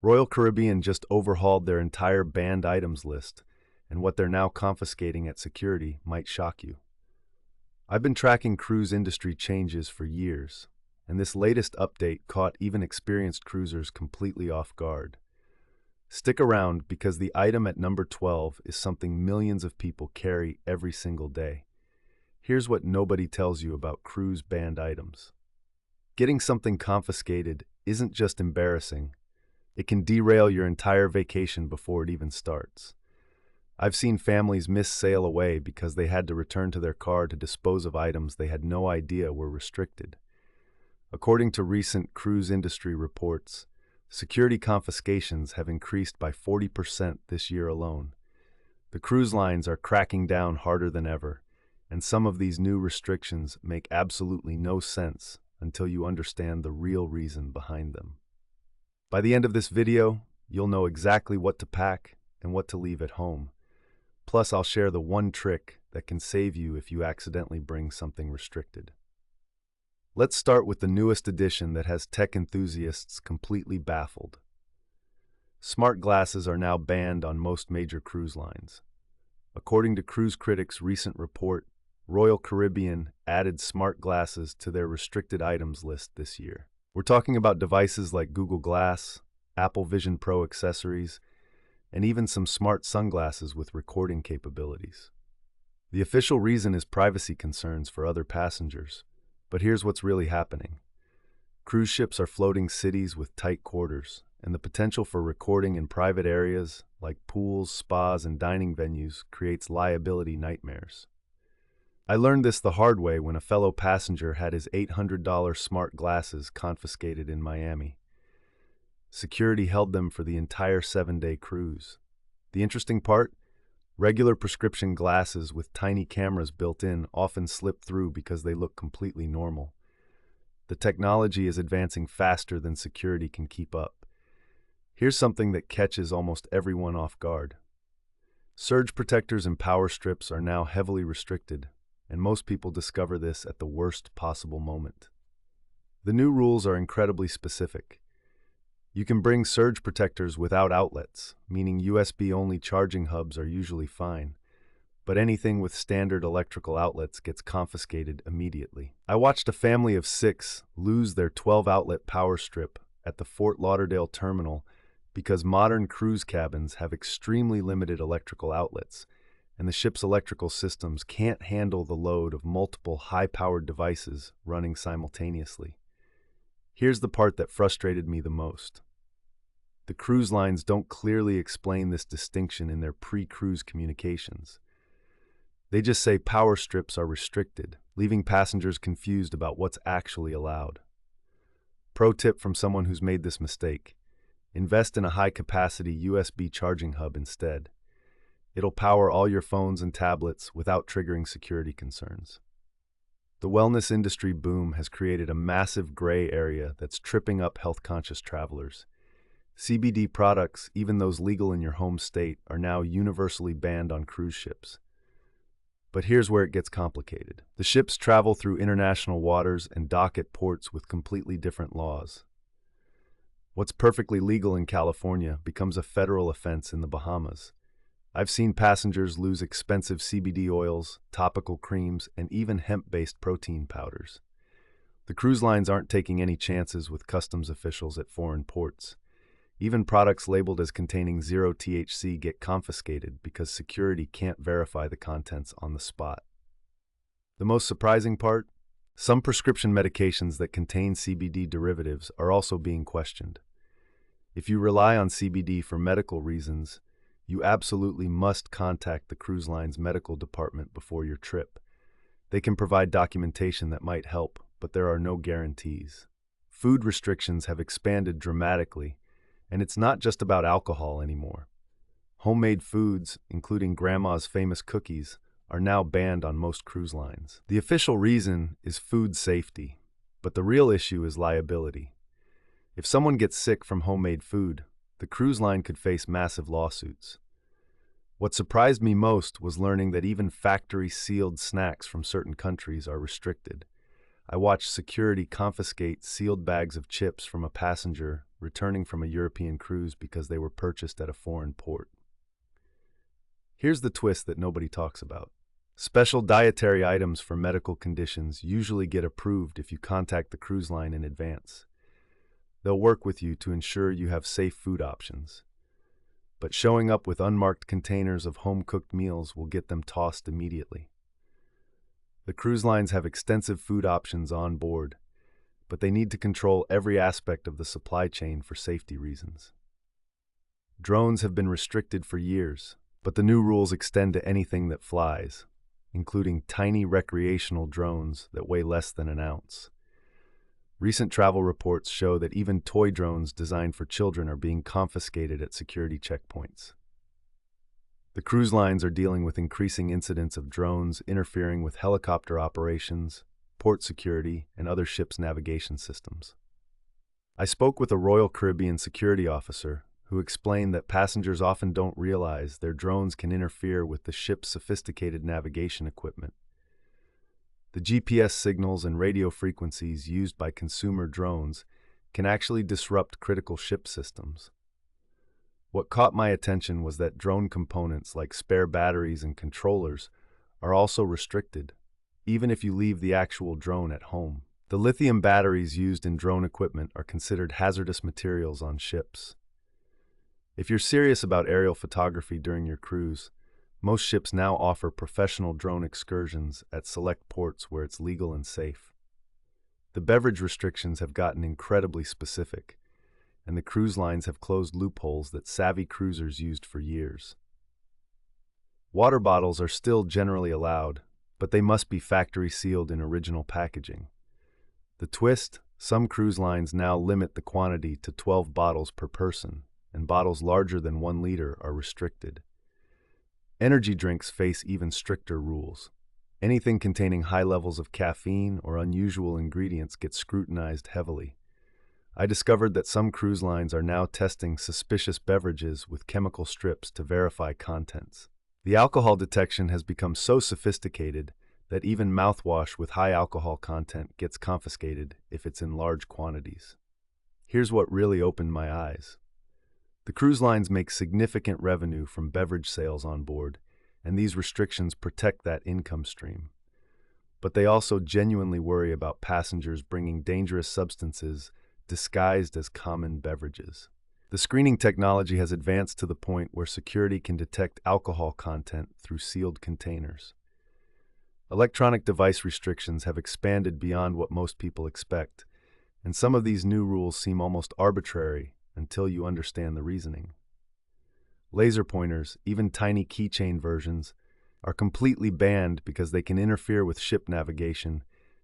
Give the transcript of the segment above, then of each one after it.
Royal Caribbean just overhauled their entire banned items list, and what they're now confiscating at security might shock you. I've been tracking cruise industry changes for years, and this latest update caught even experienced cruisers completely off guard. Stick around because the item at number 12 is something millions of people carry every single day. Here's what nobody tells you about cruise banned items. Getting something confiscated isn't just embarrassing, it can derail your entire vacation before it even starts. I've seen families miss sail away because they had to return to their car to dispose of items they had no idea were restricted. According to recent cruise industry reports, security confiscations have increased by 40% this year alone. The cruise lines are cracking down harder than ever, and some of these new restrictions make absolutely no sense until you understand the real reason behind them. By the end of this video, you'll know exactly what to pack and what to leave at home. Plus, I'll share the one trick that can save you if you accidentally bring something restricted. Let's start with the newest addition that has tech enthusiasts completely baffled. Smart glasses are now banned on most major cruise lines. According to Cruise Critic's recent report, Royal Caribbean added smart glasses to their restricted items list this year. We're talking about devices like Google Glass, Apple Vision Pro accessories, and even some smart sunglasses with recording capabilities. The official reason is privacy concerns for other passengers, but here's what's really happening. Cruise ships are floating cities with tight quarters, and the potential for recording in private areas like pools, spas, and dining venues creates liability nightmares. I learned this the hard way when a fellow passenger had his $800 smart glasses confiscated in Miami. Security held them for the entire 7-day cruise. The interesting part? Regular prescription glasses with tiny cameras built in often slip through because they look completely normal. The technology is advancing faster than security can keep up. Here's something that catches almost everyone off guard. Surge protectors and power strips are now heavily restricted, and most people discover this at the worst possible moment. The new rules are incredibly specific. You can bring surge protectors without outlets, meaning USB-only charging hubs are usually fine, but anything with standard electrical outlets gets confiscated immediately. I watched a family of 6 lose their 12-outlet power strip at the Fort Lauderdale terminal because modern cruise cabins have extremely limited electrical outlets, and the ship's electrical systems can't handle the load of multiple high-powered devices running simultaneously. Here's the part that frustrated me the most. The cruise lines don't clearly explain this distinction in their pre-cruise communications. They just say power strips are restricted, leaving passengers confused about what's actually allowed. Pro tip from someone who's made this mistake: invest in a high-capacity USB charging hub instead. It'll power all your phones and tablets without triggering security concerns. The wellness industry boom has created a massive gray area that's tripping up health-conscious travelers. CBD products, even those legal in your home state, are now universally banned on cruise ships. But here's where it gets complicated. The ships travel through international waters and dock at ports with completely different laws. What's perfectly legal in California becomes a federal offense in the Bahamas. I've seen passengers lose expensive CBD oils, topical creams, and even hemp-based protein powders. The cruise lines aren't taking any chances with customs officials at foreign ports. Even products labeled as containing 0 THC get confiscated because security can't verify the contents on the spot. The most surprising part? Some prescription medications that contain CBD derivatives are also being questioned. If you rely on CBD for medical reasons, you absolutely must contact the cruise line's medical department before your trip. They can provide documentation that might help, but there are no guarantees. Food restrictions have expanded dramatically, and it's not just about alcohol anymore. Homemade foods, including Grandma's famous cookies, are now banned on most cruise lines. The official reason is food safety, but the real issue is liability. If someone gets sick from homemade food, the cruise line could face massive lawsuits. What surprised me most was learning that even factory-sealed snacks from certain countries are restricted. I watched security confiscate sealed bags of chips from a passenger returning from a European cruise because they were purchased at a foreign port. Here's the twist that nobody talks about. Special dietary items for medical conditions usually get approved if you contact the cruise line in advance. They'll work with you to ensure you have safe food options. But showing up with unmarked containers of home-cooked meals will get them tossed immediately. The cruise lines have extensive food options on board, but they need to control every aspect of the supply chain for safety reasons. Drones have been restricted for years, but the new rules extend to anything that flies, including tiny recreational drones that weigh less than an ounce. Recent travel reports show that even toy drones designed for children are being confiscated at security checkpoints. The cruise lines are dealing with increasing incidents of drones interfering with helicopter operations, port security, and other ships' navigation systems. I spoke with a Royal Caribbean security officer who explained that passengers often don't realize their drones can interfere with the ship's sophisticated navigation equipment. The GPS signals and radio frequencies used by consumer drones can actually disrupt critical ship systems. What caught my attention was that drone components like spare batteries and controllers are also restricted, even if you leave the actual drone at home. The lithium batteries used in drone equipment are considered hazardous materials on ships. If you're serious about aerial photography during your cruise, most ships now offer professional drone excursions at select ports where it's legal and safe. The beverage restrictions have gotten incredibly specific, and the cruise lines have closed loopholes that savvy cruisers used for years. Water bottles are still generally allowed, but they must be factory sealed in original packaging. The twist: some cruise lines now limit the quantity to 12 bottles per person, and bottles larger than 1 liter are restricted. Energy drinks face even stricter rules. Anything containing high levels of caffeine or unusual ingredients gets scrutinized heavily. I discovered that some cruise lines are now testing suspicious beverages with chemical strips to verify contents. The alcohol detection has become so sophisticated that even mouthwash with high alcohol content gets confiscated if it's in large quantities. Here's what really opened my eyes. The cruise lines make significant revenue from beverage sales on board, and these restrictions protect that income stream. But they also genuinely worry about passengers bringing dangerous substances disguised as common beverages. The screening technology has advanced to the point where security can detect alcohol content through sealed containers. Electronic device restrictions have expanded beyond what most people expect, and some of these new rules seem almost arbitrary until you understand the reasoning. Laser pointers, even tiny keychain versions, are completely banned because they can interfere with ship navigation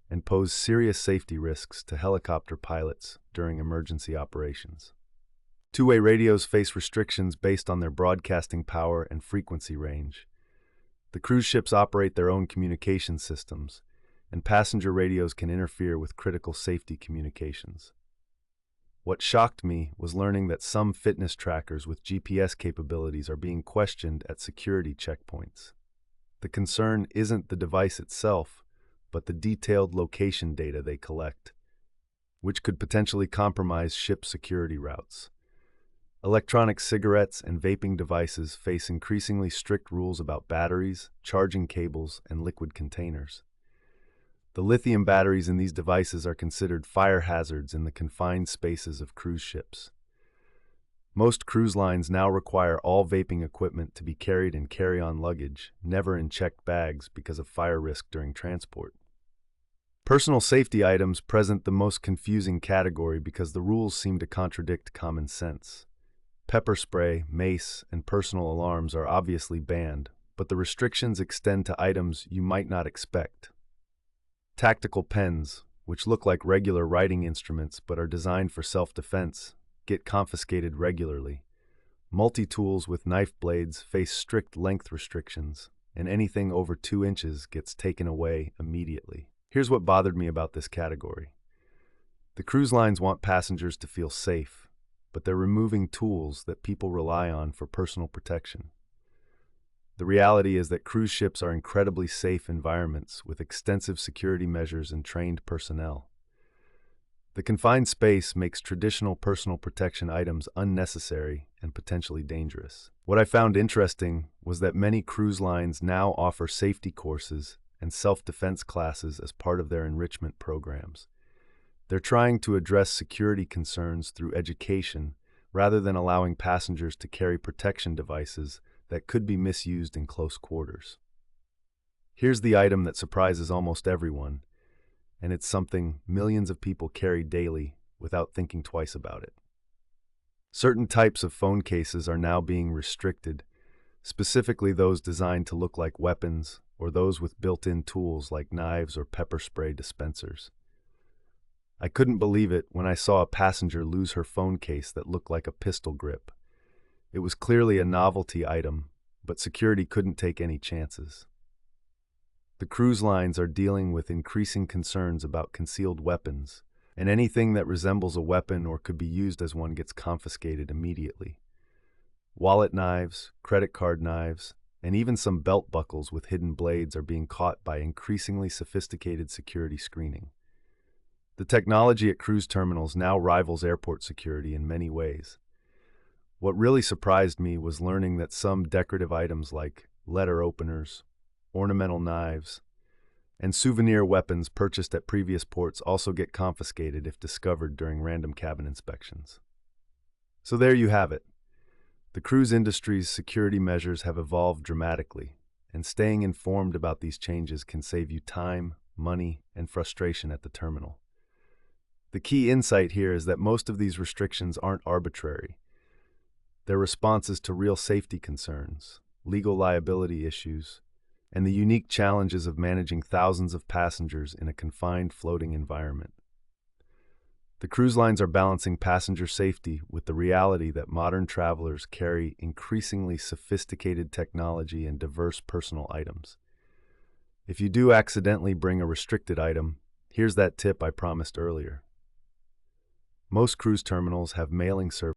and pose serious safety risks to helicopter pilots during emergency operations. Two-way radios face restrictions based on their broadcasting power and frequency range. The cruise ships operate their own communication systems, and passenger radios can interfere with critical safety communications. What shocked me was learning that some fitness trackers with GPS capabilities are being questioned at security checkpoints. The concern isn't the device itself, but the detailed location data they collect, which could potentially compromise ship security routes. Electronic cigarettes and vaping devices face increasingly strict rules about batteries, charging cables, and liquid containers. The lithium batteries in these devices are considered fire hazards in the confined spaces of cruise ships. Most cruise lines now require all vaping equipment to be carried in carry-on luggage, never in checked bags because of fire risk during transport. Personal safety items present the most confusing category because the rules seem to contradict common sense. Pepper spray, mace, and personal alarms are obviously banned, but the restrictions extend to items you might not expect. Tactical pens, which look like regular writing instruments but are designed for self-defense, get confiscated regularly. Multi-tools with knife blades face strict length restrictions, and anything over 2 inches gets taken away immediately. Here's what bothered me about this category. The cruise lines want passengers to feel safe, but they're removing tools that people rely on for personal protection. The reality is that cruise ships are incredibly safe environments with extensive security measures and trained personnel. The confined space makes traditional personal protection items unnecessary and potentially dangerous. What I found interesting was that many cruise lines now offer safety courses and self-defense classes as part of their enrichment programs. They're trying to address security concerns through education rather than allowing passengers to carry protection devices that could be misused in close quarters. Here's the item that surprises almost everyone, and it's something millions of people carry daily without thinking twice about it. Certain types of phone cases are now being restricted, specifically those designed to look like weapons or those with built-in tools like knives or pepper spray dispensers. I couldn't believe it when I saw a passenger lose her phone case that looked like a pistol grip. It was clearly a novelty item, but security couldn't take any chances. The cruise lines are dealing with increasing concerns about concealed weapons, and anything that resembles a weapon or could be used as one gets confiscated immediately. Wallet knives, credit card knives, and even some belt buckles with hidden blades are being caught by increasingly sophisticated security screening. The technology at cruise terminals now rivals airport security in many ways. What really surprised me was learning that some decorative items like letter openers, ornamental knives, and souvenir weapons purchased at previous ports also get confiscated if discovered during random cabin inspections. So there you have it. The cruise industry's security measures have evolved dramatically, and staying informed about these changes can save you time, money, and frustration at the terminal. The key insight here is that most of these restrictions aren't arbitrary. They're responses to real safety concerns, legal liability issues, and the unique challenges of managing thousands of passengers in a confined floating environment. The cruise lines are balancing passenger safety with the reality that modern travelers carry increasingly sophisticated technology and diverse personal items. If you do accidentally bring a restricted item, here's that tip I promised earlier. Most cruise terminals have mailing services